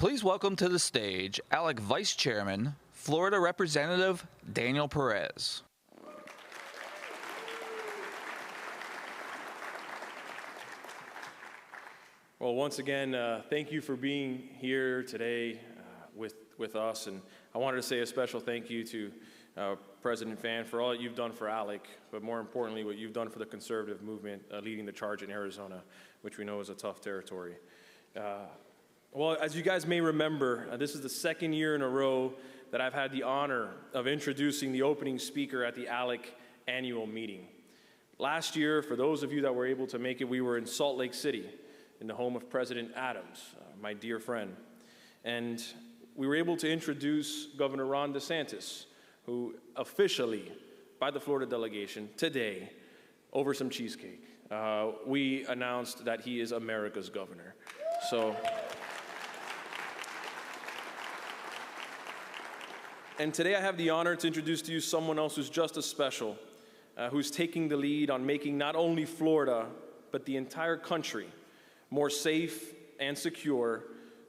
Please welcome to the stage ALEC Vice Chairman, Florida Representative Daniel Perez. Well, once again, thank you for being here today with us. And I wanted to say a special thank you to President Fan for all that you've done for ALEC, but more importantly, what you've done for the conservative movement, leading the charge in Arizona, which we know is a tough territory. Well, as you guys may remember, this is the second year in a row that I've had the honor of introducing the opening speaker at the ALEC Annual Meeting. Last year, for those of you that were able to make it, we were in Salt Lake City, in the home of President Adams, my dear friend. And we were able to introduce Governor Ron DeSantis, who officially, by the Florida delegation, today, over some cheesecake, we announced that he is America's governor. So, and today I have the honor to introduce to you someone else who's just as special, who's taking the lead on making not only Florida, but the entire country more safe and secure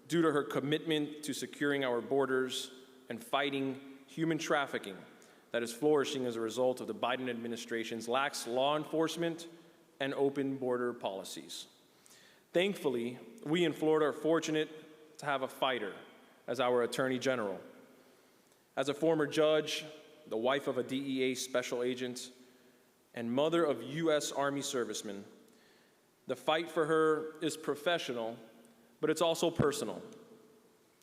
due to her commitment to securing our borders and fighting human trafficking that is flourishing as a result of the Biden administration's lax law enforcement and open border policies. Thankfully, we in Florida are fortunate to have a fighter as our Attorney General. As a former judge, the wife of a DEA special agent, and mother of U.S. Army servicemen, the fight for her is professional, but it's also personal.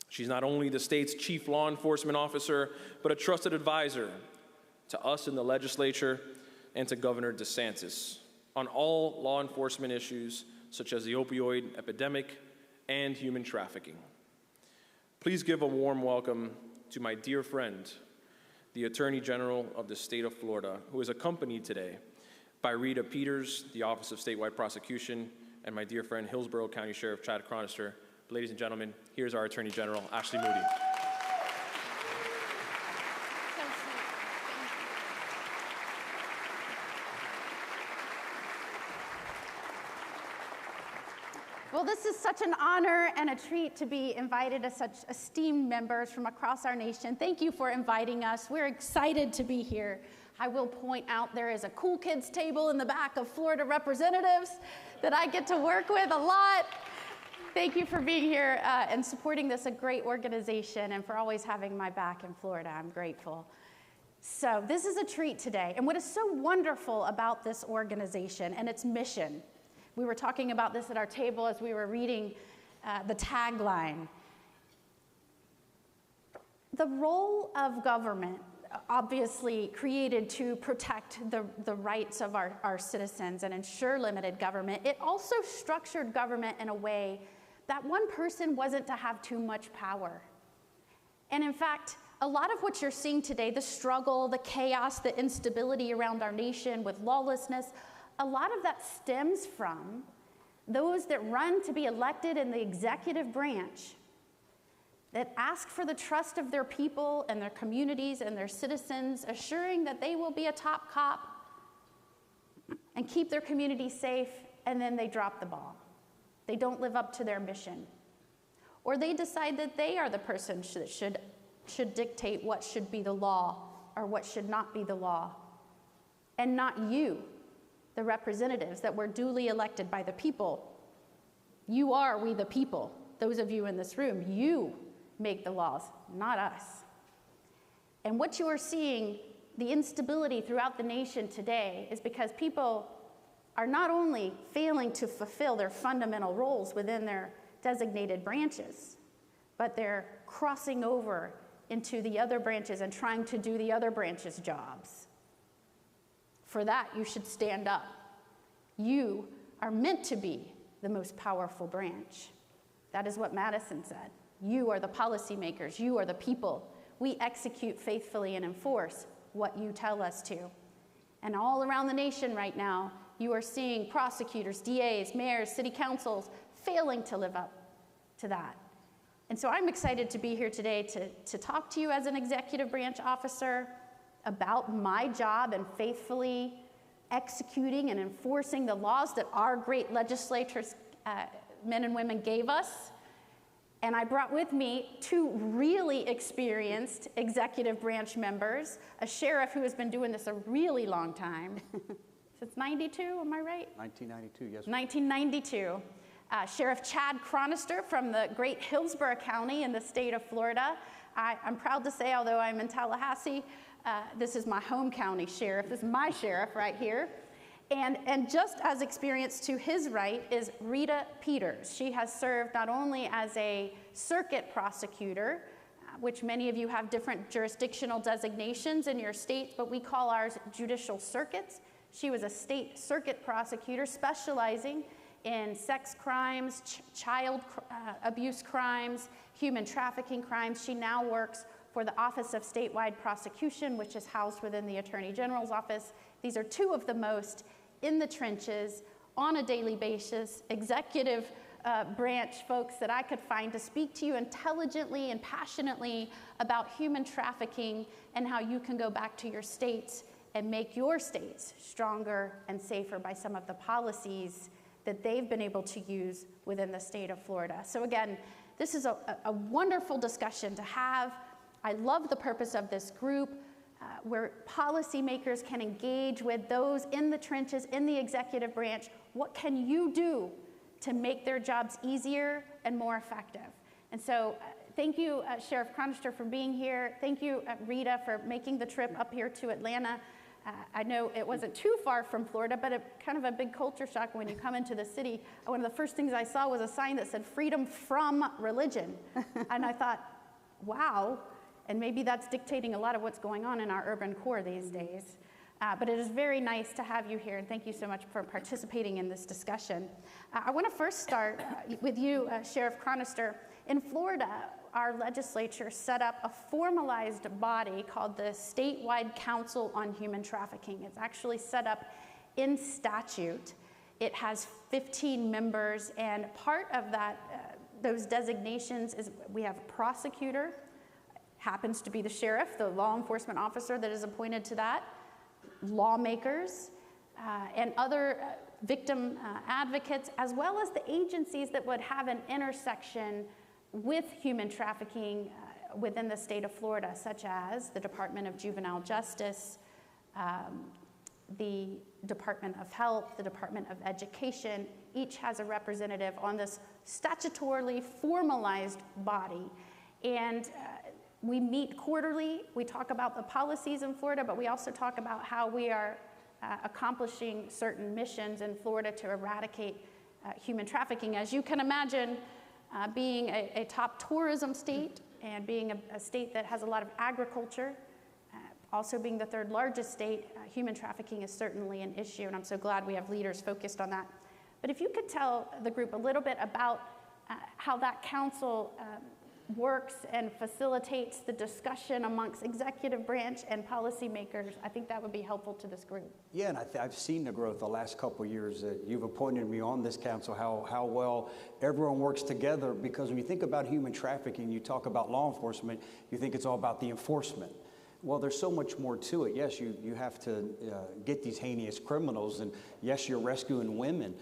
She's not only the state's chief law enforcement officer, but a trusted advisor to us in the legislature and to Governor DeSantis on all law enforcement issues such as the opioid epidemic and human trafficking. Please give a warm welcome to my dear friend, the Attorney General of the state of Florida, who is accompanied today by Rita, the Office of Statewide Prosecution, and my dear friend, Hillsborough County Sheriff Chad Chronister. Ladies and gentlemen, here's our Attorney General, Ashely Moody. Well, this is such an honor and a treat to be invited as such esteemed members from across our nation. Thank you for inviting us. We're excited to be here. I will point out there is a cool kids table in the back of Florida representatives that I get to work with a lot. Thank you for being here and supporting this, a great organization, and for always having my back in Florida. I'm grateful. So this is a treat today. And what is so wonderful about this organization and its mission, we were talking about this at our table as we were reading the tagline. The role of government, obviously created to protect the rights of our citizens and ensure limited government, it also structured government in a way that one person wasn't to have too much power. And in fact, a lot of what you're seeing today, the struggle, the chaos, the instability around our nation with lawlessness, a lot of that stems from those that run to be elected in the executive branch that ask for the trust of their people and their communities and their citizens, assuring that they will be a top cop and keep their community safe, and then they drop the ball. They don't live up to their mission. Or they decide that they are the person that should dictate what should be the law or what should not be the law, and not you, the representatives that were duly elected by the people. You are we the people. Those of you in this room, you make the laws, not us. And what you are seeing, the instability throughout the nation today, is because people are not only failing to fulfill their fundamental roles within their designated branches, but they're crossing over into the other branches and trying to do the other branches' jobs. For that, you should stand up. You are meant to be the most powerful branch. That is what Madison said. You are the policymakers. You are the people. We execute faithfully and enforce what you tell us to. And all around the nation right now, you are seeing prosecutors, DAs, mayors, city councils failing to live up to that. And so I'm excited to be here today to talk to you as an executive branch officer about my job in faithfully executing and enforcing the laws that our great legislators, men and women, gave us, And I brought with me two really experienced executive branch members, a sheriff who has been doing this a really long time. Since 92, am I right? 1992, yes. 1992. Sheriff Chad Chronister from the great Hillsborough County in the state of Florida. I'm proud to say, although I'm in Tallahassee, this is my home county sheriff. This is my sheriff right here. And just as experienced to his right is Rita Peters. She has served not only as a circuit prosecutor, which many of you have different jurisdictional designations in your states, but we call ours judicial circuits. She was a state circuit prosecutor specializing in sex crimes, child abuse crimes, human trafficking crimes. She now works for the Office of Statewide Prosecution, which is housed within the Attorney General's office. These are two of the most in the trenches, on a daily basis, executive branch folks that I could find to speak to you intelligently and passionately about human trafficking and how you can go back to your states and make your states stronger and safer by some of the policies that they've been able to use within the state of Florida. So again, this is a wonderful discussion to have. I love the purpose of this group, where policymakers can engage with those in the trenches, in the executive branch. What can you do to make their jobs easier and more effective? And so thank you, Sheriff Chronister, for being here. Thank you, Rita, for making the trip up here to Atlanta. I know it wasn't too far from Florida, but kind of a big culture shock when you come into the city. One of the first things I saw was a sign that said freedom from religion. And I thought, wow, and maybe that's dictating a lot of what's going on in our urban core these days. But it is very nice to have you here, and thank you so much for participating in this discussion. I want to first start with you, Sheriff Chronister. In Florida, our legislature set up a formalized body called the Statewide Council on Human Trafficking. It's actually set up in statute. It has 15 members, and part of that, those designations is we have a prosecutor, happens to be the sheriff, the law enforcement officer that is appointed to that, lawmakers, and other victim advocates, as well as the agencies that would have an intersection with human trafficking within the state of Florida, such as the Department of Juvenile Justice, the Department of Health, the Department of Education. Each has a representative on this statutorily formalized body. And we meet quarterly. We talk about the policies in Florida, but we also talk about how we are accomplishing certain missions in Florida to eradicate human trafficking. As you can imagine, being a top tourism state and being a state that has a lot of agriculture, also being the third largest state, human trafficking is certainly an issue, and I'm so glad we have leaders focused on that. But if you could tell the group a little bit about how that council works and facilitates the discussion amongst executive branch and policymakers, I think that would be helpful to this group. Yeah, and I've seen the growth the last couple of years that you've appointed me on this council, how well everyone works together, because when you think about human trafficking, you talk about law enforcement, you think it's all about the enforcement. Well, there's so much more to it. Yes, you have to get these heinous criminals, and yes, you're rescuing women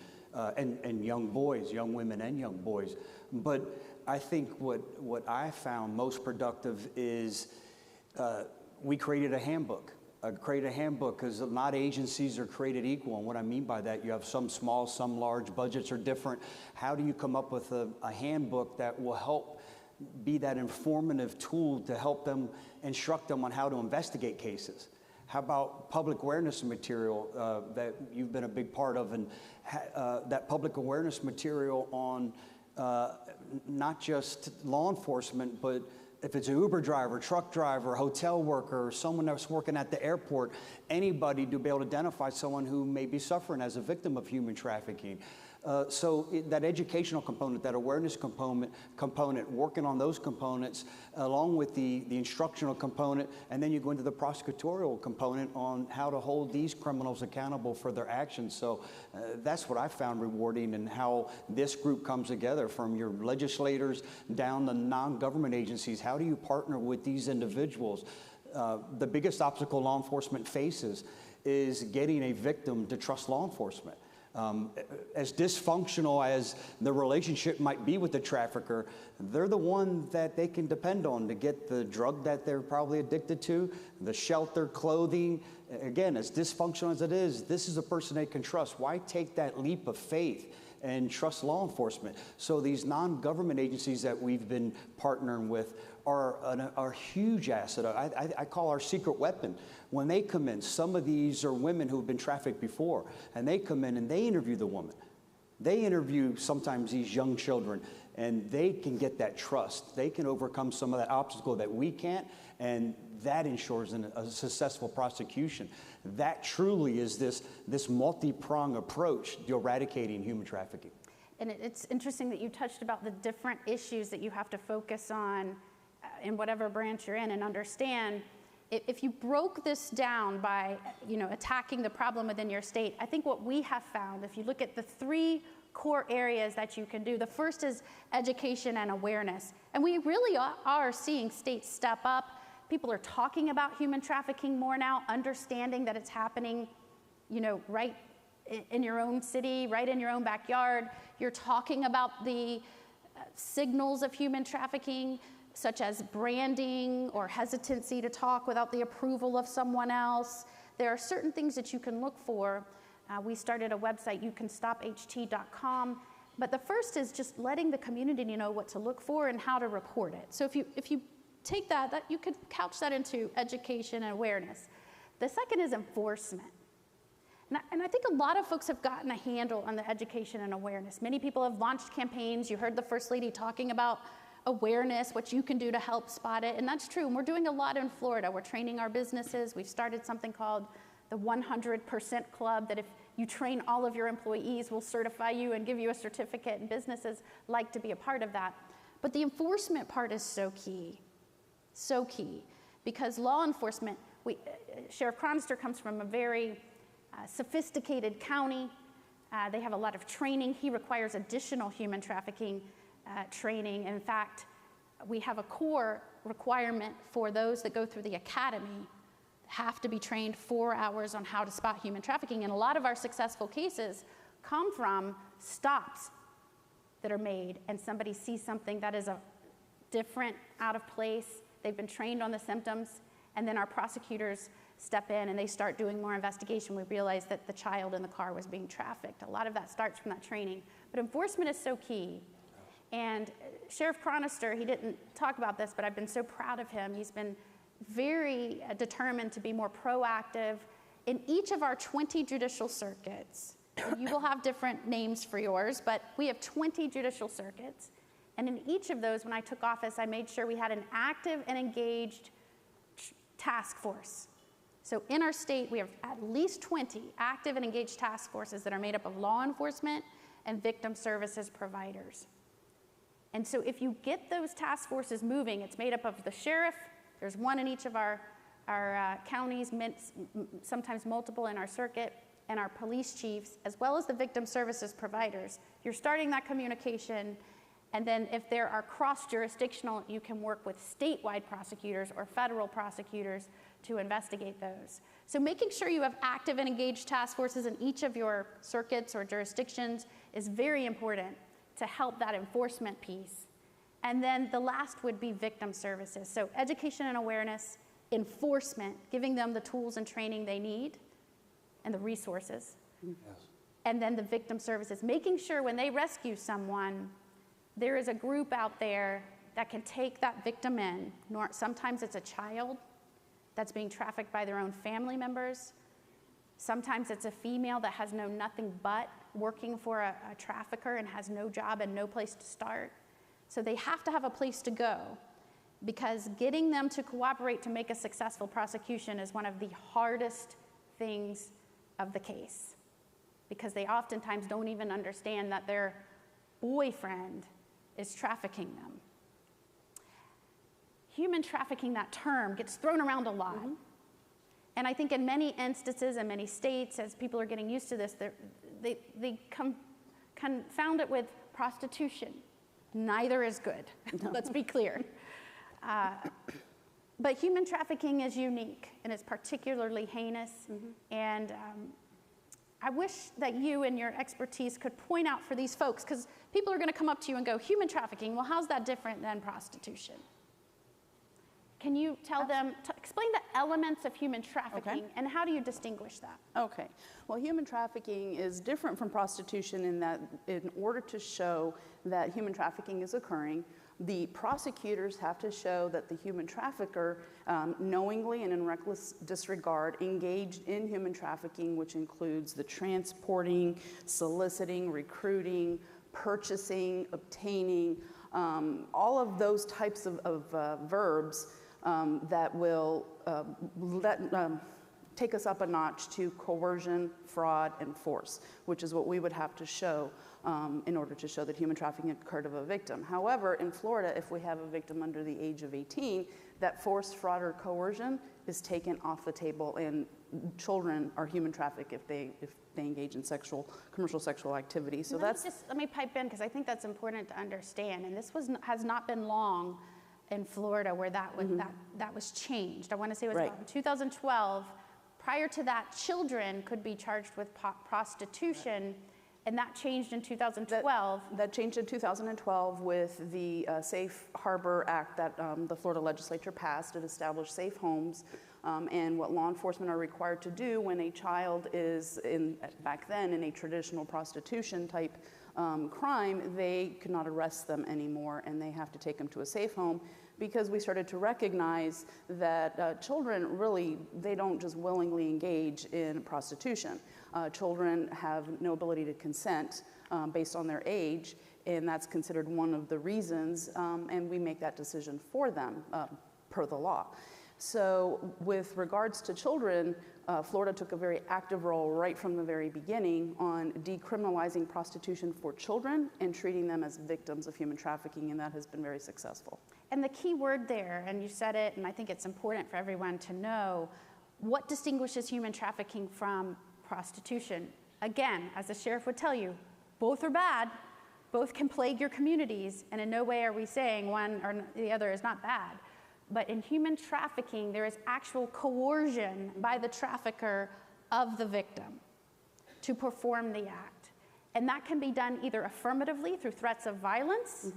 and young boys, young women and young boys. But I think what I found most productive is we created a handbook. Created a handbook because not agencies are created equal. And what I mean by that, you have some small, some large, budgets are different. How do you come up with a handbook that will help be that informative tool to help them, instruct them on how to investigate cases? How about public awareness material that you've been a big part of, and that public awareness material on not just law enforcement, but if it's an Uber driver, truck driver, hotel worker, someone that's working at the airport, anybody to be able to identify someone who may be suffering as a victim of human trafficking. So that educational component, that awareness component, working on those components, along with the instructional component, and then you go into the prosecutorial component on how to hold these criminals accountable for their actions. So that's what I found rewarding, and how this group comes together, from your legislators down to non-government agencies. How do you partner with these individuals? The biggest obstacle law enforcement faces is getting a victim to trust law enforcement. As dysfunctional as the relationship might be with the trafficker, they're the one that they can depend on to get the drug that they're probably addicted to, the shelter, clothing. Again, as dysfunctional as it is, this is a person they can trust. Why take that leap of faith and trust law enforcement? So these non-government agencies that we've been partnering with are a huge asset. I call our secret weapon. When they come in, some of these are women who have been trafficked before, and they come in and they interview the woman. They interview sometimes these young children, and they can get that trust. They can overcome some of that obstacle that we can't, and that ensures a successful prosecution. That truly is this multi-pronged approach to eradicating human trafficking. And it's interesting that you touched about the different issues that you have to focus on in whatever branch you're in, and understand if you broke this down by attacking the problem within your state. I think what we have found, if you look at the 3 core areas that you can do, the first is education and awareness. And we really are seeing states step up. People are talking about human trafficking more now, understanding that it's happening, right in your own city, right in your own backyard. You're talking about the signals of human trafficking, such as branding or hesitancy to talk without the approval of someone else. There are certain things that you can look for. We started a website, youcanstopht.com. But the first is just letting the community know what to look for and how to report it. So if you take that you could couch that into education and awareness. The second is enforcement. And I think a lot of folks have gotten a handle on the education and awareness. Many people have launched campaigns. You heard the First Lady talking about awareness, what you can do to help spot it, and that's true. And we're doing a lot in Florida. We're training our businesses. We've started something called the 100% Club, that if you train all of your employees, we'll certify you and give you a certificate, and businesses like to be a part of that. But the enforcement part is so key, because law enforcement, Sheriff Chronister comes from a very sophisticated county. They have a lot of training. He requires additional human trafficking training. In fact, we have a core requirement for those that go through the academy, have to be trained 4 hours on how to spot human trafficking. And a lot of our successful cases come from stops that are made, and somebody sees something that is a different, out of place. They've been trained on the symptoms, and then our prosecutors step in and they start doing more investigation. We realize that the child in the car was being trafficked. A lot of that starts from that training. But enforcement is so key. And Sheriff Chronister, he didn't talk about this, but I've been so proud of him. He's been very determined to be more proactive. In each of our 20 judicial circuits, you will have different names for yours, but we have 20 judicial circuits. And in each of those, when I took office, I made sure we had an active and engaged task force. So in our state, we have at least 20 active and engaged task forces that are made up of law enforcement and victim services providers. And so if you get those task forces moving, it's made up of the sheriff. There's one in each of our counties, sometimes multiple in our circuit, and our police chiefs, as well as the victim services providers. You're starting that communication, and then if there are cross-jurisdictional, you can work with statewide prosecutors or federal prosecutors to investigate those. So making sure you have active and engaged task forces in each of your circuits or jurisdictions is very important to help that enforcement piece. And then the last would be victim services. So education and awareness, enforcement, giving them the tools and training they need and the resources. Yes. And then the victim services, making sure when they rescue someone, there is a group out there that can take that victim in. Sometimes it's a child that's being trafficked by their own family members. Sometimes it's a female that has known nothing but working for a trafficker and has no job and no place to start. So they have to have a place to go, because getting them to cooperate to make a successful prosecution is one of the hardest things of the case, because they oftentimes don't even understand that their boyfriend is trafficking them. Human trafficking, that term, gets thrown around a lot. Mm-hmm. And I think in many instances in many states, as people are getting used to this, they confound it with prostitution. Neither is good. Let's be clear. But human trafficking is unique, and it's particularly heinous. Mm-hmm. And I wish that you and your expertise could point out for these folks, because people are going to come up to you and go, human trafficking, well, how's that different than prostitution? Can you tell them, explain the elements of human trafficking, and how do you distinguish that? Okay. Well, human trafficking is different from prostitution in that in order to show that human trafficking is occurring, the prosecutors have to show that the human trafficker knowingly and in reckless disregard engaged in human trafficking, which includes the transporting, soliciting, recruiting, purchasing, obtaining, all of those types of verbs that will take us up a notch to coercion, fraud, and force, which is what we would have to show in order to show that human trafficking occurred of a victim. However, in Florida, if we have a victim under the age of 18, that force, fraud, or coercion is taken off the table, and children are human trafficked if they engage in commercial sexual activity. So let me pipe in, because I think that's important to understand. And this has not been long in Florida where that was changed. I want to say it was about 2012. Prior to that, children could be charged with prostitution, and that changed in 2012. That changed in 2012 with the Safe Harbor Act that the Florida legislature passed. It established safe homes, and what law enforcement are required to do when a child is, back then, in a traditional prostitution type crime, they could not arrest them anymore, and they have to take them to a safe home, because we started to recognize that children really, they don't just willingly engage in prostitution. Children have no ability to consent based on their age, and that's considered one of the reasons, and we make that decision for them per the law. So with regards to children, Florida took a very active role right from the very beginning on decriminalizing prostitution for children and treating them as victims of human trafficking, and that has been very successful. And the key word there, and you said it, and I think it's important for everyone to know, what distinguishes human trafficking from prostitution? Again, as the sheriff would tell you, both are bad, both can plague your communities, and in no way are we saying one or the other is not bad. But in human trafficking, there is actual coercion by the trafficker of the victim to perform the act. And that can be done either affirmatively through threats of violence,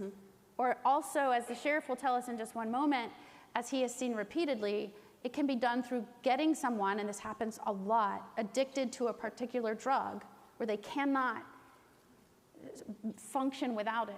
or also, as the sheriff will tell us in just one moment, as he has seen repeatedly, it can be done through getting someone, and this happens a lot, addicted to a particular drug where they cannot function without it.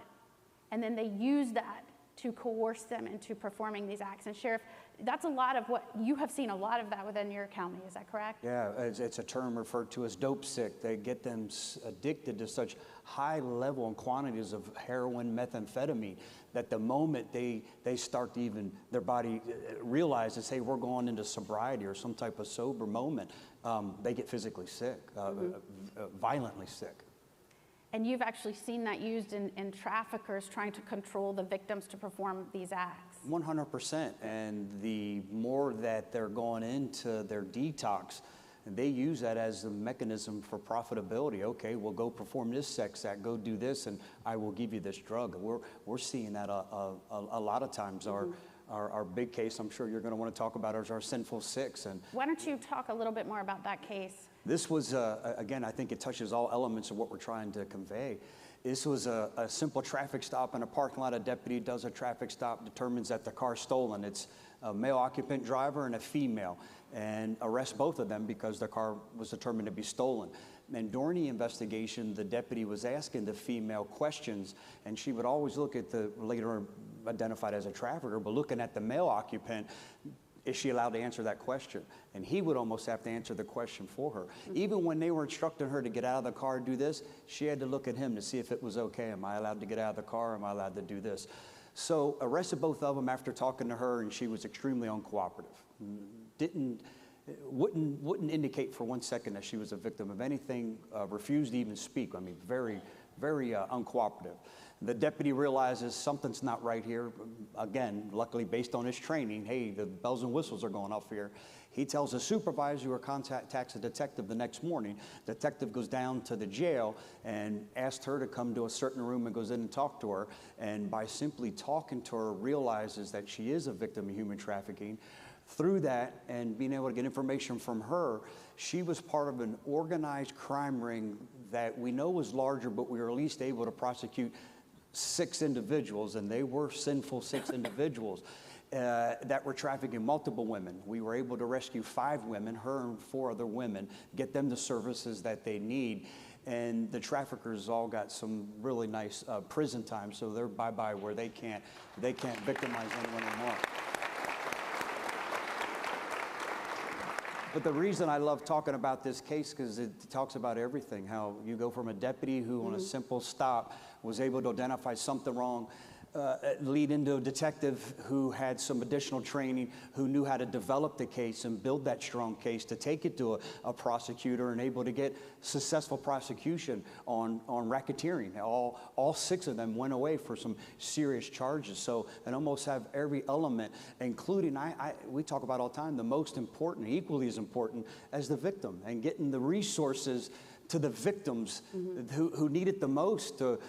And then they use that to coerce them into performing these acts. And Sheriff, that's a lot of what you have seen, a lot of that within your county, is that correct? Yeah, it's a term referred to as dope sick. They get them addicted to such high level and quantities of heroin, methamphetamine, that the moment they start to even, their body realizes, hey, we're going into sobriety or some type of sober moment, they get physically sick, violently sick. And you've actually seen that used in traffickers trying to control the victims to perform these acts. 100%. And the more that they're going into their detox, they use that as a mechanism for profitability. Okay, well, go perform this sex act, go do this, and I will give you this drug. We're seeing that a lot of times. Our big case, I'm sure you're going to want to talk about, is our Sinful Six. And why don't you talk a little bit more about that case? This was, again, I think it touches all elements of what we're trying to convey. This was a simple traffic stop in a parking lot. A deputy does a traffic stop, determines that the car's stolen. It's a male occupant driver and a female, and arrests both of them because the car was determined to be stolen. And during the investigation, the deputy was asking the female questions, and she would always look at the, later identified as a trafficker, but looking at the male occupant, is she allowed to answer that question? And he would almost have to answer the question for her. Even when they were instructing her to get out of the car and do this, she had to look at him to see if it was okay. Am I allowed to get out of the car? Am I allowed to do this? So arrested both of them after talking to her, and she was extremely uncooperative. Wouldn't indicate for 1 second that she was a victim of anything, refused to even speak. I mean, very, very uncooperative. The deputy realizes something's not right here. Again, luckily based on his training, hey, the bells and whistles are going off here. He tells the supervisor who contacts a detective the next morning. The detective goes down to the jail and asks her to come to a certain room and goes in and talk to her. And by simply talking to her, realizes that she is a victim of human trafficking. Through that and being able to get information from her, she was part of an organized crime ring that we know was larger, but we were at least able to prosecute 6 individuals, and they were Sinful Six individuals that were trafficking multiple women. We were able to rescue 5 women, her and 4 other women, get them the services that they need. And the traffickers all got some really nice prison time, so they're bye-bye where they can't victimize anyone anymore. But the reason I love talking about this case, because it talks about everything, how you go from a deputy who on a simple stop was able to identify something wrong, lead into a detective who had some additional training, who knew how to develop the case and build that strong case to take it to a prosecutor and able to get successful prosecution on racketeering. All 6 of them went away for some serious charges. So, and almost have every element, including, we talk about all the time, the most important, equally as important as the victim, and getting the resources to the victims who need it the most to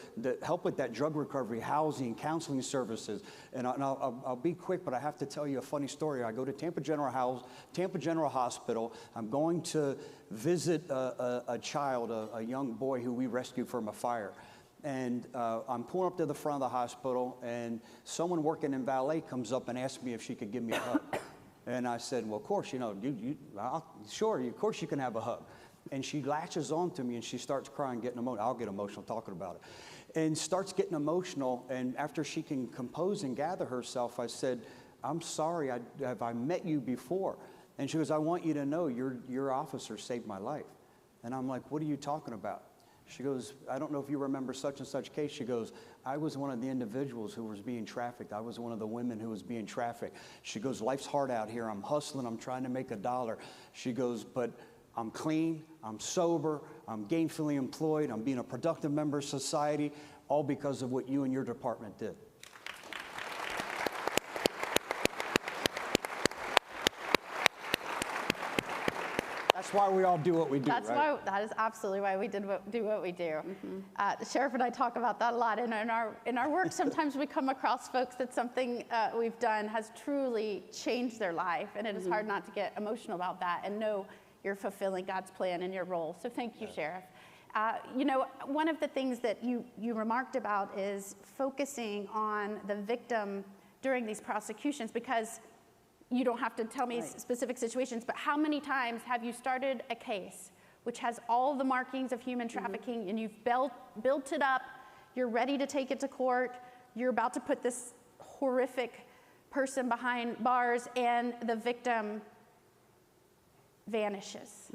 help with that drug recovery, housing, counseling services. And I'll be quick, but I have to tell you a funny story. I go to Tampa General Hospital. I'm going to visit a child, a young boy who we rescued from a fire. And I'm pulling up to the front of the hospital, and someone working in valet comes up and asks me if she could give me a hug. And I said, well, of course, sure, of course you can have a hug. And she latches on to me and she starts crying, getting emotional. I'll get emotional talking about it. And starts getting emotional. And after she can compose and gather herself, I said, I'm sorry, have I met you before? And she goes, I want you to know your officer saved my life. And I'm like, what are you talking about? She goes, I don't know if you remember such and such case. She goes, I was one of the individuals who was being trafficked. I was one of the women who was being trafficked. She goes, life's hard out here. I'm hustling. I'm trying to make $1. She goes, but I'm clean, I'm sober, I'm gainfully employed, I'm being a productive member of society, all because of what you and your department did. That's why we all do what we do, That is absolutely why we do what we do. The sheriff and I talk about that a lot. And in our work, sometimes we come across folks that something we've done has truly changed their life. And it is hard not to get emotional about that and know you're fulfilling God's plan in your role. So thank you, Sheriff. One of the things that you remarked about is focusing on the victim during these prosecutions, because you don't have to tell me specific situations, but how many times have you started a case which has all the markings of human trafficking and you've built it up, you're ready to take it to court, you're about to put this horrific person behind bars, and the victim vanishes,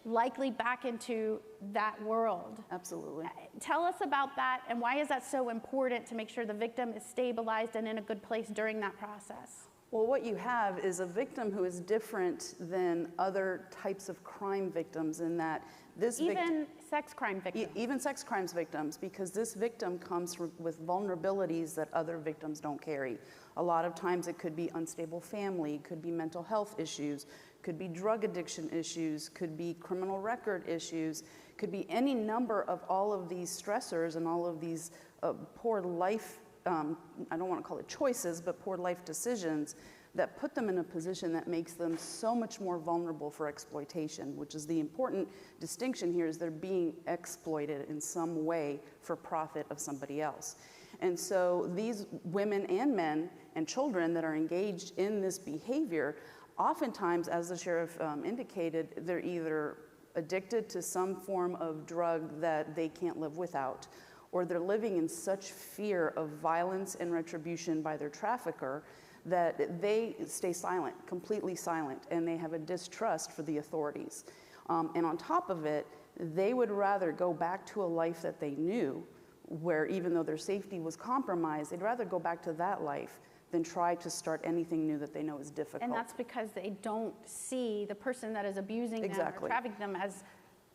likely back into that world. Absolutely. Tell us about that, and why is that so important to make sure the victim is stabilized and in a good place during that process? Well, what you have is a victim who is different than other types of crime victims in that this even sex crime victims. Even sex crimes victims, because this victim comes with vulnerabilities that other victims don't carry. A lot of times it could be unstable family, could be mental health issues, could be drug addiction issues, could be criminal record issues, could be any number of all of these stressors and all of these poor life, I don't want to call it choices, but poor life decisions that put them in a position that makes them so much more vulnerable for exploitation, which is the important distinction here, is they're being exploited in some way for profit of somebody else. And so these women and men and children that are engaged in this behavior, oftentimes, as the sheriff indicated, they're either addicted to some form of drug that they can't live without, or they're living in such fear of violence and retribution by their trafficker that they stay silent, completely silent, and they have a distrust for the authorities. And on top of it, they would rather go back to a life that they knew, where even though their safety was compromised, they'd rather go back to that life than try to start anything new that they know is difficult. And that's because they don't see the person that is abusing them or trafficking them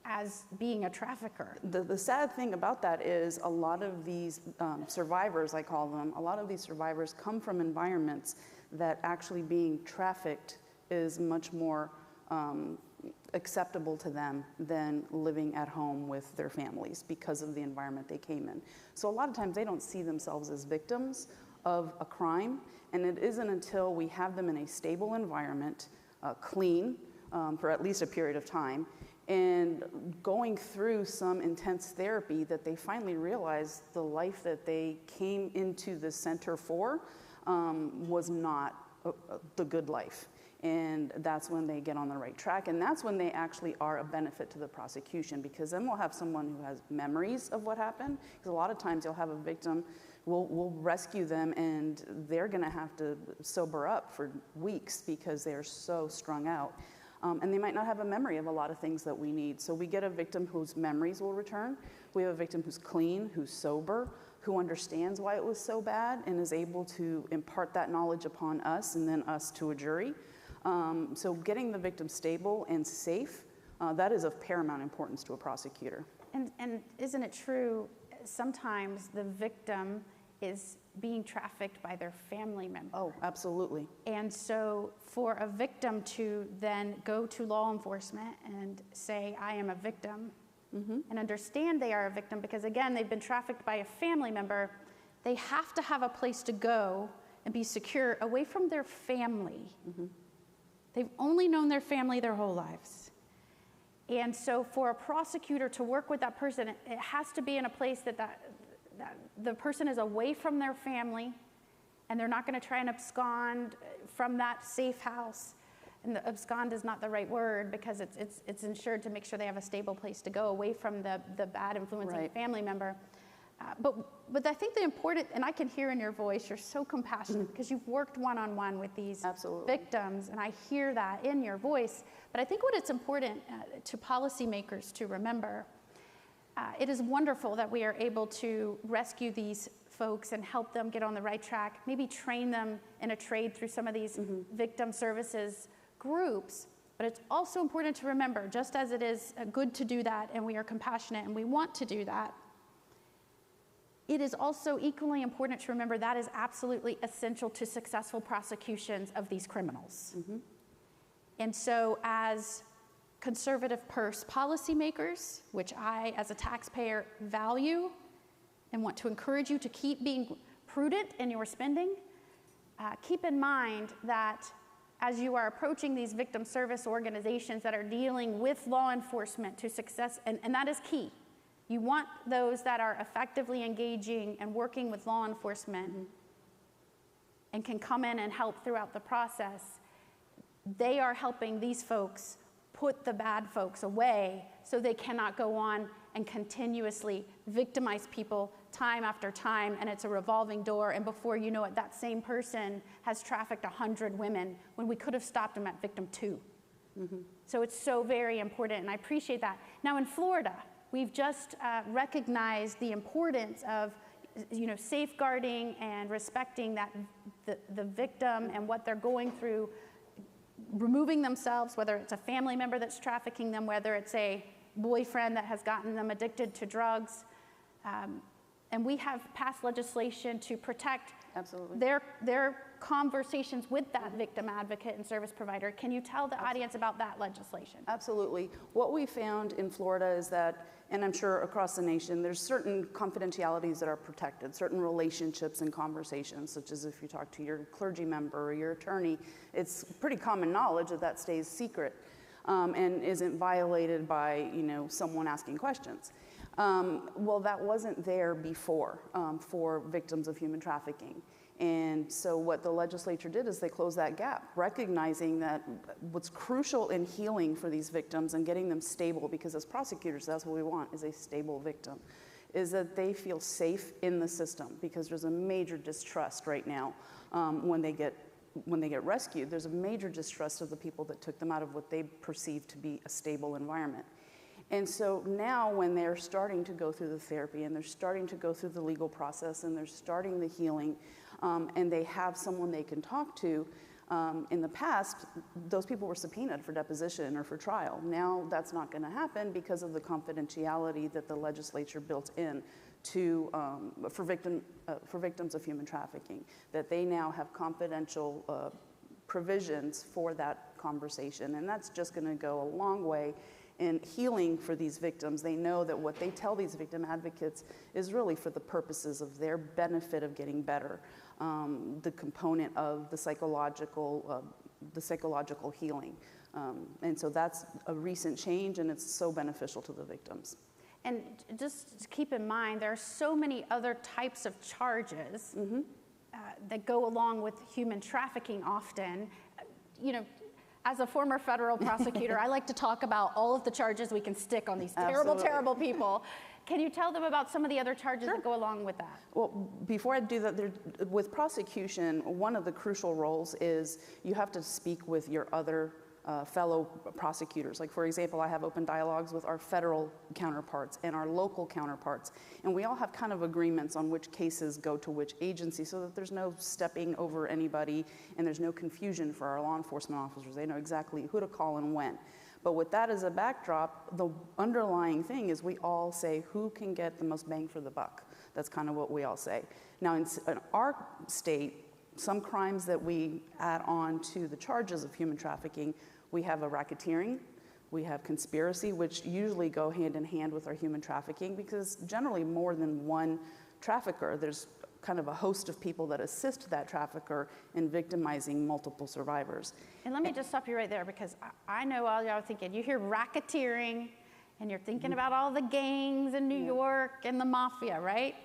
as being a trafficker. The sad thing about that is a lot of these survivors, I call them, a lot of these survivors come from environments that actually being trafficked is much more acceptable to them than living at home with their families because of the environment they came in. So a lot of times they don't see themselves as victims of a crime, And it isn't until we have them in a stable environment, clean, for at least a period of time, and going through some intense therapy that they finally realize the life that they came into the center for was not the good life. And that's when they get on the right track, and that's when they actually are a benefit to the prosecution, because then we'll have someone who has memories of what happened, because a lot of times you'll have a victim, we'll rescue them, and they're gonna have to sober up for weeks because they're so strung out. And they might not have a memory of a lot of things that we need. So we get a victim whose memories will return. We have a victim who's clean, who's sober, who understands why it was so bad and is able to impart that knowledge upon us and then us to a jury. So getting the victim stable and safe, that is of paramount importance to a prosecutor. And isn't it true, sometimes the victim is being trafficked by their family member? Oh, absolutely. And so for a victim to then go to law enforcement and say, I am a victim, and understand they are a victim, because again, they've been trafficked by a family member, they have to have a place to go and be secure away from their family. They've only known their family their whole lives. And so for a prosecutor to work with that person, it has to be in a place that the person is away from their family, and they're not going to try and abscond from that safe house. And the abscond is not the right word, because it's ensured to make sure they have a stable place to go away from the bad influencing family member. But I think the important, and I can hear in your voice, you're so compassionate because you've worked one-on-one with these victims, and I hear that in your voice. But I think what it's important to policymakers to remember, it is wonderful that we are able to rescue these folks and help them get on the right track, maybe train them in a trade through some of these victim services groups. But it's also important to remember, just as it is good to do that, and we are compassionate and we want to do that, it is also equally important to remember that is absolutely essential to successful prosecutions of these criminals. And so as conservative purse policymakers, which I as a taxpayer value and want to encourage you to keep being prudent in your spending, keep in mind that as you are approaching these victim service organizations that are dealing with law enforcement to success, and that is key. You want those that are effectively engaging and working with law enforcement and can come in and help throughout the process. They are helping these folks put the bad folks away so they cannot go on and continuously victimize people time after time, and it's a revolving door, and before you know it, that same person has trafficked 100 women when we could have stopped them at victim 2. So it's so very important, and I appreciate that. Now in Florida, we've just recognized the importance of, safeguarding and respecting that the victim and what they're going through, removing themselves, whether it's a family member that's trafficking them, whether it's a boyfriend that has gotten them addicted to drugs. And we have passed legislation to protect their conversations with that victim advocate and service provider. Can you tell the audience about that legislation? Absolutely. What we found in Florida is that, and I'm sure across the nation, there's certain confidentialities that are protected, certain relationships and conversations, such as if you talk to your clergy member or your attorney, it's pretty common knowledge that stays secret and isn't violated by, someone asking questions. Well, that wasn't there before for victims of human trafficking. And so what the legislature did is they closed that gap, recognizing that what's crucial in healing for these victims and getting them stable, because as prosecutors, that's what we want, is a stable victim, is that they feel safe in the system, because there's a major distrust right now when they get rescued. There's a major distrust of the people that took them out of what they perceive to be a stable environment. And so now when they're starting to go through the therapy and they're starting to go through the legal process and they're starting the healing, and they have someone they can talk to, in the past, those people were subpoenaed for deposition or for trial. Now that's not going to happen because of the confidentiality that the legislature built in to, for victims of human trafficking, that they now have confidential provisions for that conversation. And that's just going to go a long way in healing for these victims. They know that what they tell these victim advocates is really for the purposes of their benefit of getting better. the component of the psychological healing. And so that's a recent change, and it's so beneficial to the victims. And just keep in mind, there are so many other types of charges that go along with human trafficking often. You know, as a former federal prosecutor, I like to talk about all of the charges we can stick on these terrible, terrible people. Can you tell them about some of the other charges that go along with that? Well, before I do that, with prosecution, one of the crucial roles is you have to speak with your other fellow prosecutors. Like, for example, I have open dialogues with our federal counterparts and our local counterparts, and we all have kind of agreements on which cases go to which agency so that there's no stepping over anybody and there's no confusion for our law enforcement officers. They know exactly who to call and when. But with that as a backdrop, the underlying thing is we all say who can get the most bang for the buck. That's kind of what we all say. Now, in our state, some crimes that we add on to the charges of human trafficking, we have a racketeering, we have conspiracy, which usually go hand in hand with our human trafficking because generally more than one trafficker, there's kind of a host of people that assist that trafficker in victimizing multiple survivors. And let me just stop you right there because I know all y'all are thinking, you hear racketeering and you're thinking about all the gangs in New York and the mafia, right?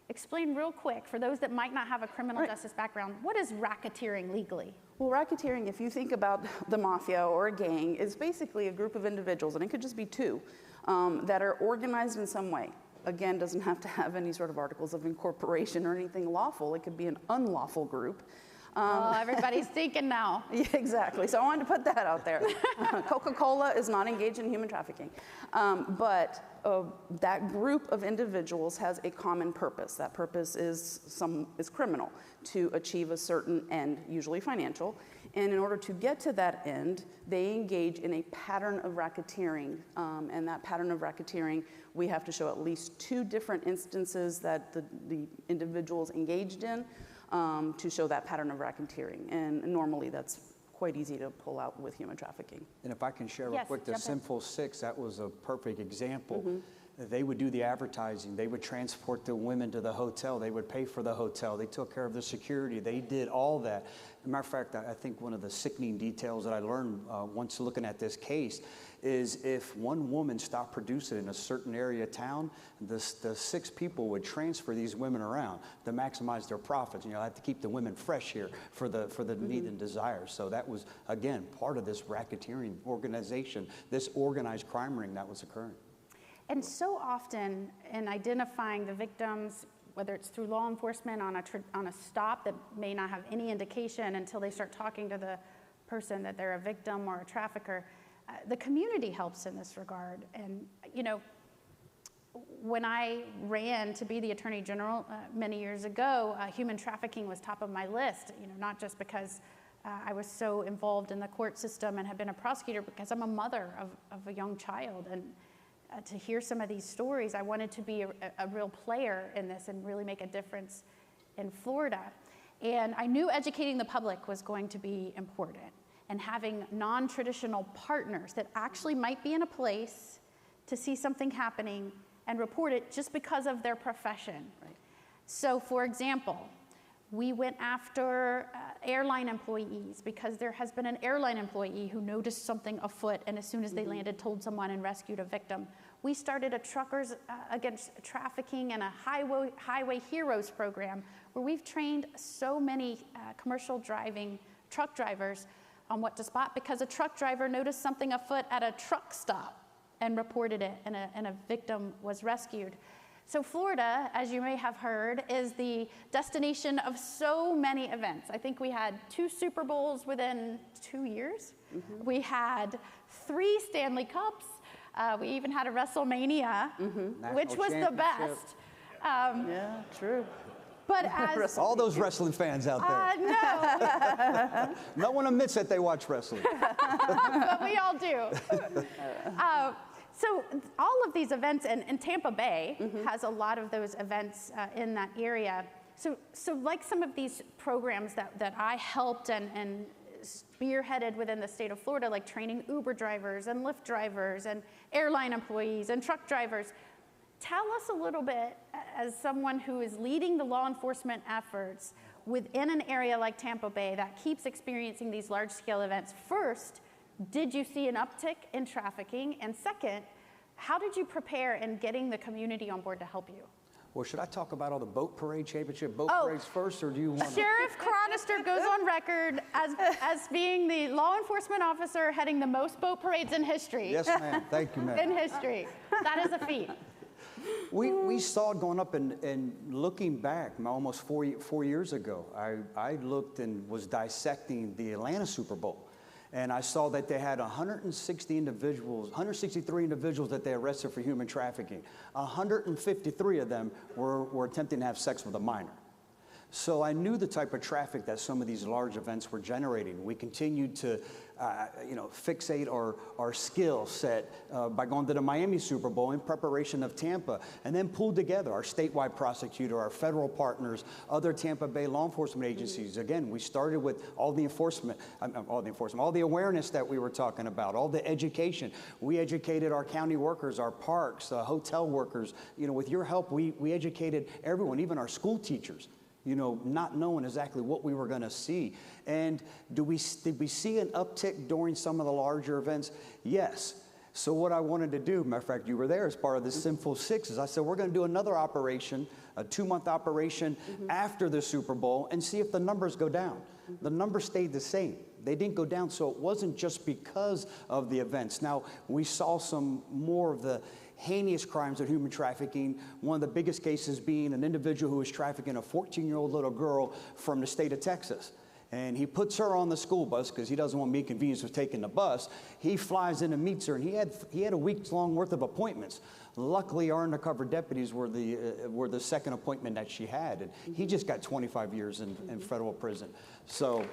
Explain real quick, for those that might not have a criminal justice background, what is racketeering legally? Well, racketeering, if you think about the mafia or a gang, is basically a group of individuals, and it could just be two, that are organized in some way. Again, doesn't have to have any sort of articles of incorporation or anything lawful. It could be an unlawful group. Everybody's thinking now. Yeah, exactly. So I wanted to put that out there. Coca-Cola is not engaged in human trafficking. But that group of individuals has a common purpose. That purpose is criminal, to achieve a certain end, usually financial. And in order to get to that end, they engage in a pattern of racketeering. And that pattern of racketeering, we have to show at least 2 different instances that the individuals engaged in to show that pattern of racketeering. And normally that's quite easy to pull out with human trafficking. And if I can share real quick, the Sinful Six, that was a perfect example. They would do the advertising. They would transport the women to the hotel. They would pay for the hotel. They took care of the security. They did all that. As a matter of fact, I think one of the sickening details that I learned once looking at this case is if one woman stopped producing in a certain area of town, the 6 people would transfer these women around to maximize their profits. I have to keep the women fresh here for the need and desire. So that was, again, part of this racketeering organization, this organized crime ring that was occurring. And so often in identifying the victims, whether it's through law enforcement on a stop that may not have any indication until they start talking to the person that they're a victim or a trafficker, the community helps in this regard. And, when I ran to be the Attorney General many years ago, human trafficking was top of my list, not just because I was so involved in the court system and have been a prosecutor, because I'm a mother of a young child. And to hear some of these stories, I wanted to be a real player in this and really make a difference in Florida. And I knew educating the public was going to be important, and having non-traditional partners that actually might be in a place to see something happening and report it just because of their profession. Right. So, for example, we went after airline employees because there has been an airline employee who noticed something afoot and as soon as they landed told someone and rescued a victim. We started a Truckers Against Trafficking and a Highway Heroes program where we've trained so many commercial driving truck drivers on what to spot because a truck driver noticed something afoot at a truck stop and reported it, and a victim was rescued. So Florida, as you may have heard, is the destination of so many events. I think we had 2 Super Bowls within 2 years. We had 3 Stanley Cups. We even had a WrestleMania, which was the best. Yeah, true. But as all those wrestling fans out there. No. No one admits that they watch wrestling. But we all do. So all of these events, and Tampa Bay has a lot of those events in that area. So like some of these programs that I helped and spearheaded within the state of Florida, like training Uber drivers and Lyft drivers and airline employees and truck drivers, tell us a little bit, as someone who is leading the law enforcement efforts, within an area like Tampa Bay that keeps experiencing these large-scale events, first, did you see an uptick in trafficking? And second, how did you prepare in getting the community on board to help you? Well, should I talk about all the boat parade, championship boat parades first, or do you want to? Sheriff Chronister goes on record as being the law enforcement officer heading the most boat parades in history. Yes, ma'am. Thank you, ma'am. In history. That is a feat. We saw it going up, and looking back, almost 4 years ago, I looked and was dissecting the Atlanta Super Bowl. And I saw that they had 163 individuals that they arrested for human trafficking. 153 of them were attempting to have sex with a minor. So I knew the type of traffic that some of these large events were generating. We continued to fixate our skill set by going to the Miami Super Bowl in preparation of Tampa, and then pulled together our statewide prosecutor, our federal partners, other Tampa Bay law enforcement agencies. Again, we started with all the awareness that we were talking about, all the education. We educated our county workers, our parks, hotel workers. With your help, we educated everyone, even our school teachers. Not knowing exactly what we were going to see. And did we see an uptick during some of the larger events? Yes. So what I wanted to do, matter of fact, you were there as part of the Sinful Six, is I said, we're going to do another operation, a 2-month operation after the Super Bowl, and see if the numbers go down. The numbers stayed the same. They didn't go down, so it wasn't just because of the events. Now, we saw some more of the heinous crimes of human trafficking, one of the biggest cases being an individual who was trafficking a 14-year-old little girl from the state of Texas. And he puts her on the school bus because he doesn't want me inconvenienced with taking the bus. He flies in and meets her, and he had a week's long worth of appointments. Luckily, our undercover deputies were the second appointment that she had, and he just got 25 years in federal prison. So.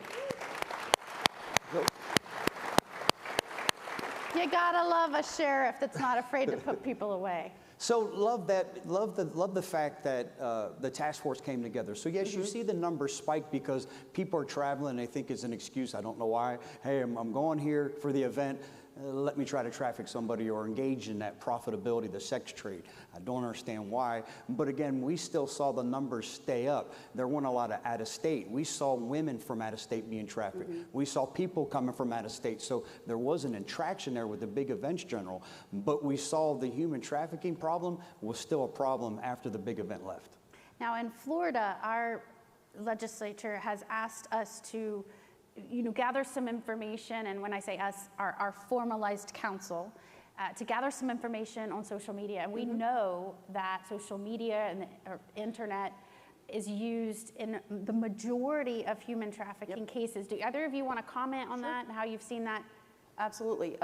You gotta love a sheriff that's not afraid to put people away. So love the fact that the task force came together. So yes, you see the numbers spike because people are traveling. They think it's an excuse. I don't know why. Hey, I'm going here for the event. Let me try to traffic somebody or engage in that profitability, the sex trade. I don't understand why. But again, we still saw the numbers stay up. There weren't a lot of out-of-state. We saw women from out-of-state being trafficked. We saw people coming from out-of-state. So there was an attraction there with the big events general. But we saw the human trafficking problem was still a problem after the big event left. Now in Florida, our legislature has asked us to gather some information, and when I say us, our formalized council, to gather some information on social media. And we know that social media and the internet is used in the majority of human trafficking cases. Do either of you want to comment on that and how you've seen that? Absolutely.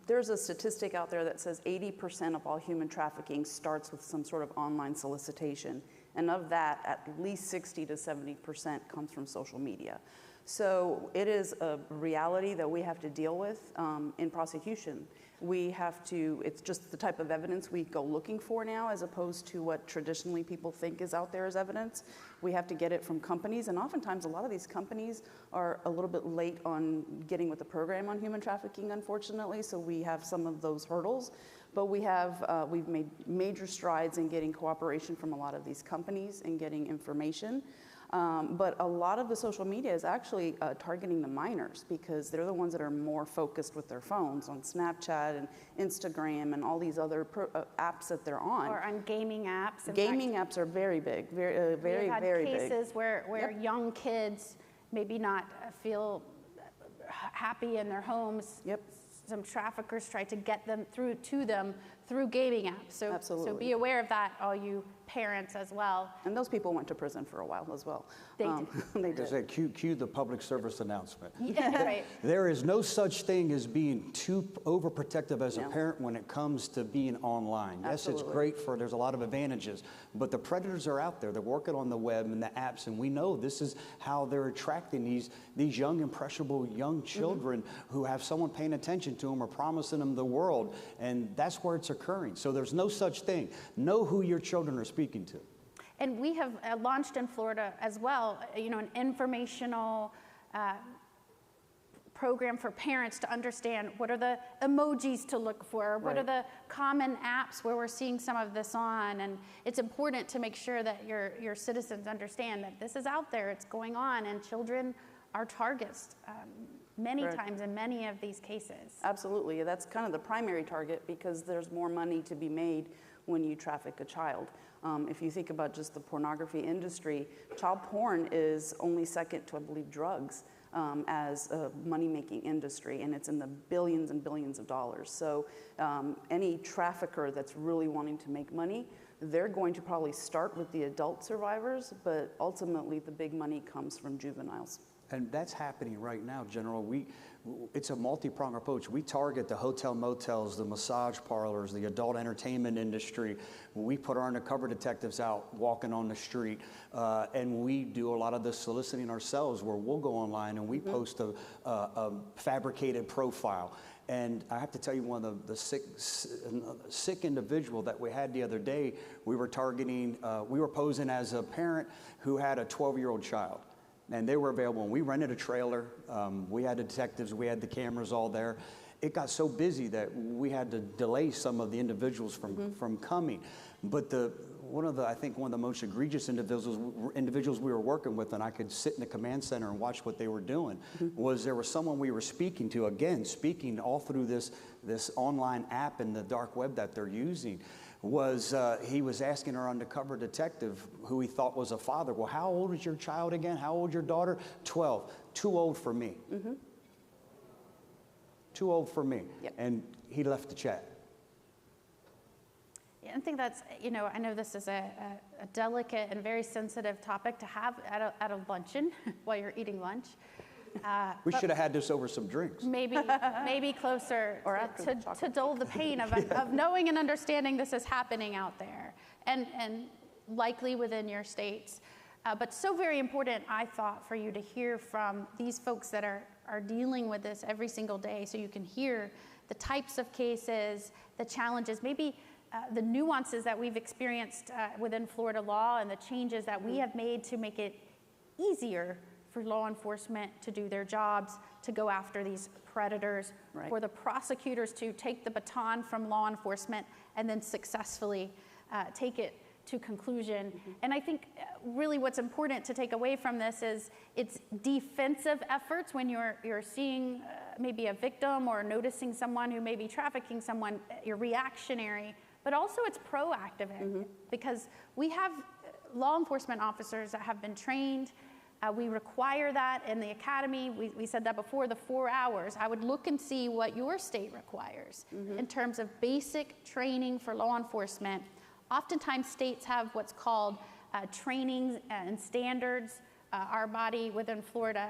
There's a statistic out there that says 80% of all human trafficking starts with some sort of online solicitation. And of that, at least 60 to 70% comes from social media. So it is a reality that we have to deal with in prosecution. We have to, it's just the type of evidence we go looking for now as opposed to what traditionally people think is out there as evidence. We have to get it from companies, and oftentimes a lot of these companies are a little bit late on getting with the program on human trafficking, unfortunately, so we have some of those hurdles. But we've made major strides in getting cooperation from a lot of these companies and getting information. But a lot of the social media is actually targeting the minors because they're the ones that are more focused with their phones on Snapchat and Instagram and all these other apps that they're on. Or on gaming apps. Gaming apps are very big, very big. We've had cases where young kids maybe not feel happy in their homes. Some traffickers try to get them through gaming apps. So, Absolutely. So be aware of that, all you parents as well. And those people went to prison for a while as well. They did. They did. Just say, cue the public service announcement. Yeah, right. There is no such thing as being too overprotective as a parent when it comes to being online. Yes, Absolutely. it's great there's a lot of advantages, but the predators are out there. They're working on the web and the apps, and we know this is how they're attracting these young, impressionable young children who have someone paying attention to them or promising them the world, and that's where it's occurring. So there's no such thing. Know who your children are speaking to. And we have launched in Florida as well, an informational program for parents to understand what are the emojis to look for, what are the common apps where we're seeing some of this on, and it's important to make sure that your citizens understand that this is out there, it's going on, and children are targets many times in many of these cases. Absolutely, that's kind of the primary target because there's more money to be made when you traffic a child. If you think about just the pornography industry, child porn is only second to, I believe, drugs. As a money-making industry, and it's in the billions and billions of dollars. So any trafficker that's really wanting to make money, they're going to probably start with the adult survivors, but ultimately the big money comes from juveniles. And that's happening right now, General. It's a multi-pronged approach. We target the hotel motels, the massage parlors, the adult entertainment industry. We put our undercover detectives out walking on the street, and we do a lot of the soliciting ourselves where we'll go online and we post a fabricated profile. And I have to tell you, one of the sick individual that we had the other day, we were targeting, we were posing as a parent who had a 12-year-old child. And they were available, and we rented a trailer. We had the detectives, we had the cameras all there. It got so busy that we had to delay some of the individuals from coming. But one of the most egregious individuals we were working with, and I could sit in the command center and watch what they were doing, was there was someone we were speaking to, again, speaking all through this online app and the dark web that they're using. He was asking our undercover detective, who he thought was a father, well, how old is your child again? How old is your daughter? 12. Too old for me. Too old for me. Yep. And he left the chat. Yeah, I think that's, I know this is a delicate and very sensitive topic to have at a luncheon while you're eating lunch. We should have had this over some drinks. Maybe closer Or to dull the pain of knowing and understanding this is happening out there, and likely within your states. But so very important, I thought, for you to hear from these folks that are dealing with this every single day, so you can hear the types of cases, the challenges, maybe the nuances that we've experienced within Florida law and the changes that we have made to make it easier for law enforcement to do their jobs, to go after these predators, for the prosecutors to take the baton from law enforcement and then successfully take it to conclusion. And I think really what's important to take away from this is it's defensive efforts when you're seeing maybe a victim or noticing someone who may be trafficking someone, you're reactionary, but also it's proactive because we have law enforcement officers that have been trained. We require that in the academy. We said that before, the 4 hours. I would look and see what your state requires in terms of basic training for law enforcement. Oftentimes states have what's called trainings and standards. Our body within Florida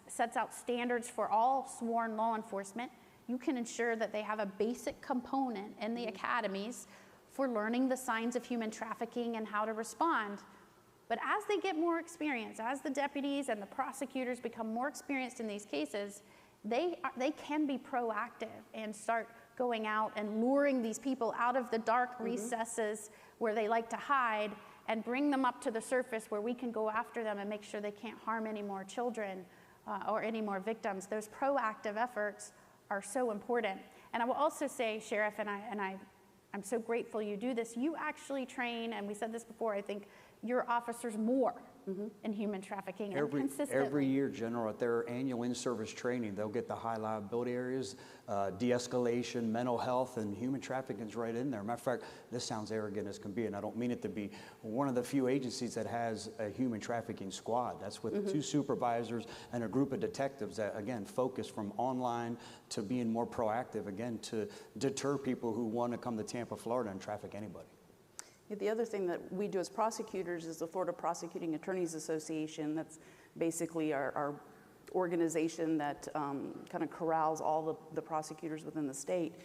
sets out standards for all sworn law enforcement. You can ensure that they have a basic component in the academies for learning the signs of human trafficking and how to respond. But as they get more experience, as the deputies and the prosecutors become more experienced in these cases, they can be proactive and start going out and luring these people out of the dark recesses where they like to hide and bring them up to the surface where we can go after them and make sure they can't harm any more children or any more victims. Those proactive efforts are so important. And I will also say, Sheriff, and I'm so grateful you do this, you actually train, and we said this before, I think, your officers more in human trafficking and consistently. Every year, General, at their annual in-service training, they'll get the high liability areas, de-escalation, mental health, and human trafficking is right in there. Matter of fact, this sounds arrogant as can be, and I don't mean it to be, one of the few agencies that has a human trafficking squad. That's with 2 supervisors and a group of detectives that, again, focus from online to being more proactive, again, to deter people who want to come to Tampa, Florida and traffic anybody. The other thing that we do as prosecutors is the Florida Prosecuting Attorneys Association. That's basically our organization that kind of corrals all the prosecutors within the state.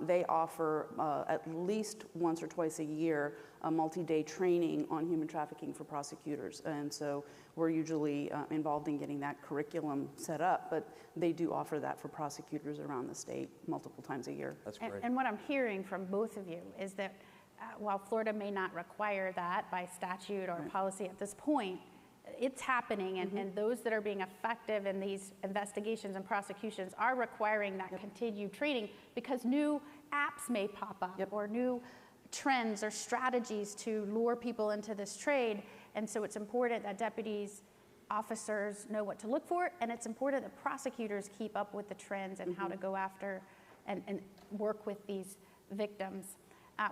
They offer at least once or twice a year a multi-day training on human trafficking for prosecutors. And so we're usually involved in getting that curriculum set up, but they do offer that for prosecutors around the state multiple times a year. That's great. And what I'm hearing from both of you is that while Florida may not require that by statute or policy at this point, it's happening, and those that are being effective in these investigations and prosecutions are requiring that continued training, because new apps may pop up or new trends or strategies to lure people into this trade. And so it's important that deputies, officers know what to look for, and it's important that prosecutors keep up with the trends and how to go after and work with these victims.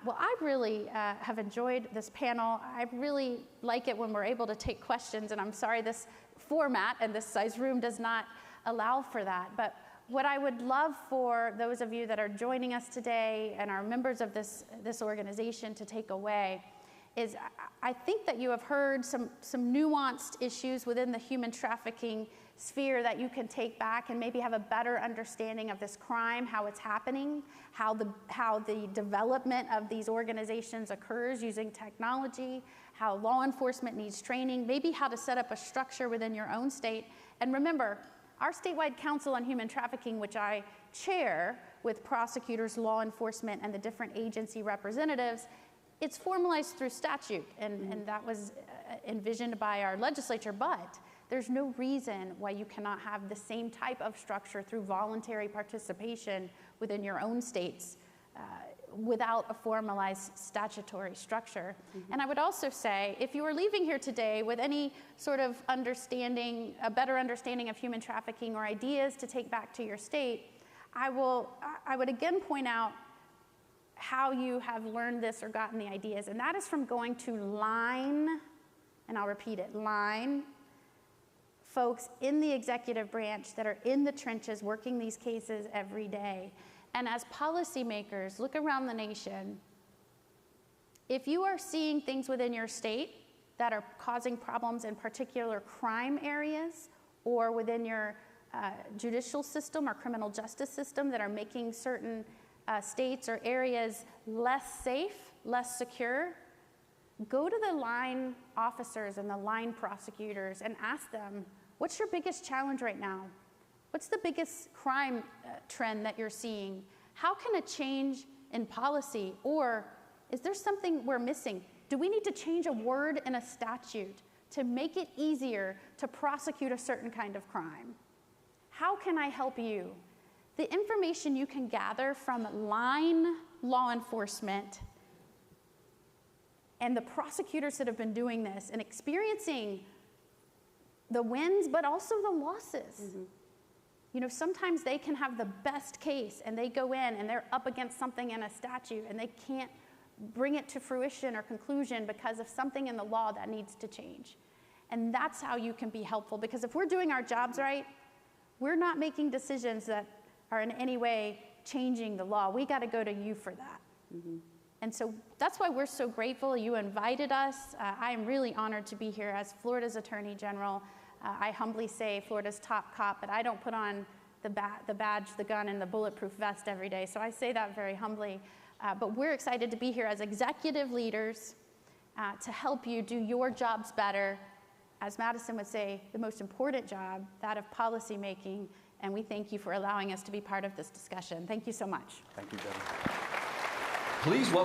Well, I really have enjoyed this panel. I really like it when we're able to take questions, and I'm sorry this format and this size room does not allow for that. But what I would love for those of you that are joining us today and are members of this organization to take away is, I think that you have heard some nuanced issues within the human trafficking sphere that you can take back and maybe have a better understanding of this crime, how it's happening, how the development of these organizations occurs using technology, how law enforcement needs training, maybe how to set up a structure within your own state. And remember, our statewide council on human trafficking, which I chair with prosecutors, law enforcement, and the different agency representatives, it's formalized through statute, and that was envisioned by our legislature, but there's no reason why you cannot have the same type of structure through voluntary participation within your own states without a formalized statutory structure. And I would also say, if you are leaving here today with any sort of understanding, a better understanding of human trafficking or ideas to take back to your state, I would again point out how you have learned this or gotten the ideas, and that is from going to line, and I'll repeat it, line folks in the executive branch that are in the trenches working these cases every day. And as policymakers, look around the nation. If you are seeing things within your state that are causing problems in particular crime areas or within your judicial system or criminal justice system that are making certain states or areas less safe, less secure, go to the line officers and the line prosecutors and ask them, what's your biggest challenge right now? What's the biggest crime trend that you're seeing? How can a change in policy, or is there something we're missing? Do we need to change a word in a statute to make it easier to prosecute a certain kind of crime? How can I help you? The information you can gather from line law enforcement and the prosecutors that have been doing this and experiencing the wins, but also the losses. You know, sometimes they can have the best case and they go in and they're up against something in a statute and they can't bring it to fruition or conclusion because of something in the law that needs to change. And that's how you can be helpful, because if we're doing our jobs right, we're not making decisions that are in any way changing the law. We got to go to you for that. And so that's why we're so grateful you invited us. I am really honored to be here as Florida's Attorney General. I humbly say Florida's top cop, but I don't put on the badge, the gun, and the bulletproof vest every day. So I say that very humbly. But we're excited to be here as executive leaders to help you do your jobs better. As Madison would say, the most important job, that of policy making. And we thank you for allowing us to be part of this discussion. Thank you so much. Thank you, Debbie. Please welcome